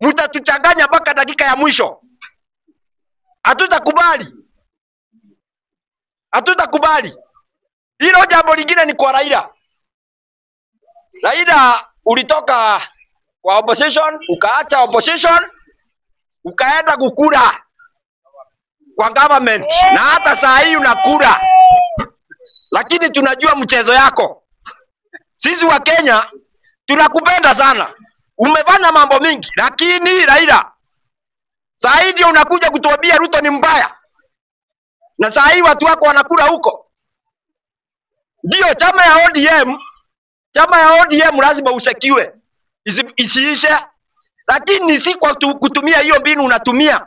mtatuchanganya mpaka dakika ya mwisho. Hatutakubali. Hatutakubali. Hilo jambo lingine ni kwa Raila. Raila ulitoka kwa opposition, ukaacha opposition, ukaenda kukura kwa government, na hata saa hii unakura. Lakini tunajua mchezo yako. Sisi wa Kenya tunakupenda sana. Umefanya mambo mingi, lakini Raila saa hii ndio unakuja kutuambia Ruto ni mbaya. Na saa hii watu wako wanakula huko. Ndio chama ya ODM, chama ya ODM lazima usekiwe. Isiishe. Lakini si kwa kutumia hiyo mbinu unatumia.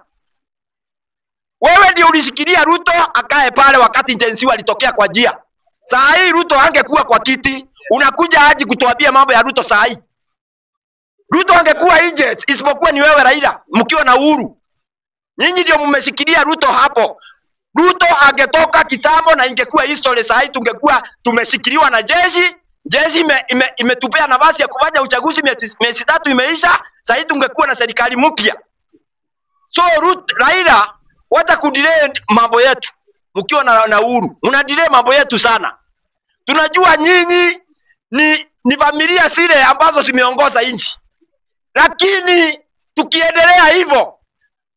Wewe ndio ulishikilia Ruto akae pale wakati Jensi alitokea kwa njia. Saa hii Ruto angekuwa kwa kiti, unakuja aje kutuambia mambo ya Ruto saa hii. Ruto angekuwa nje, isipokuwa ni wewe Raila mkiwa na Uhuru. Nyinyi ndio mmeshikilia Ruto hapo. Ruto angetoka kitambo na ingekuwa history saa hii tungekuwa tumeshikiliwa na jeshi. Jeshi imetupea nafasi ya kufanya uchaguzi, miezi 3 imeisha, saa hii tungekuwa na serikali mpya. So Raila, wacha kudelay mambo yetu. Mkiwa na Uhuru, unadelay mambo yetu sana. Tunajua nyinyi ni familia zile ambazo zimeongoza nchi. Lakini tukiendelea hivyo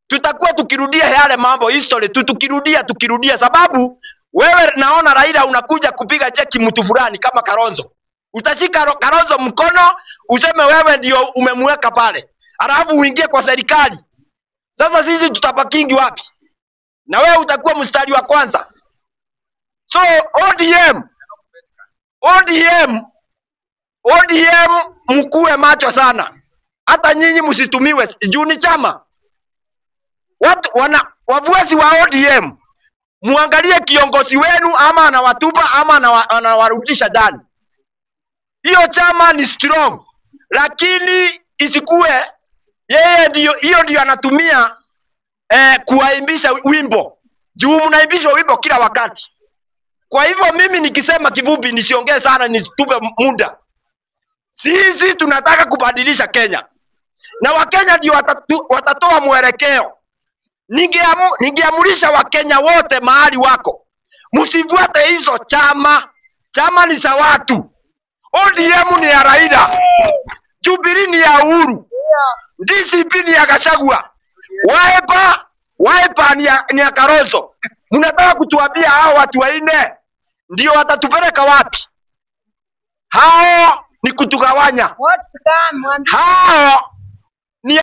tutakuwa tukirudia yale mambo history tukirudia sababu wewe naona Raila unakuja kupiga jeki mtu fulani kama Kalonzo. Utashika Kalonzo mkono useme wewe ndio umemweka pale. Alafu uingie kwa serikali. Sasa sisi tutabakingi wapi? Na wewe utakuwa mstari wa kwanza. So ODM mkue macho sana. Hata nyinyi msitumiwe juu ni chama. Wafuasi wa ODM muangalie kiongozi wenu ama anawatupa ama anawarudisha ndani. Hiyo chama ni strong, lakini isikue yeye ndio anatumia kuwaimbisha wimbo. Juu mnaimbisha wimbo kila wakati. Kwa hivyo mimi nikisema kifupi nisiongee sana nisitupe muda. Sisi tunataka kubadilisha Kenya. Na Wakenya ndio watatoa mwelekeo. Ningeamurisha Wakenya wote mahali wako. Msifuate hizo chama. Chama ni za watu. ODM ni ya Raila. Jubilee ni ya Uhuru. DCP ni ya Gachagua. Wiper ni ya Kalonzo. Mnataka kutuambia hao watu waine ndio watatupeleka wapi? Hao ni kutugawanya. Hao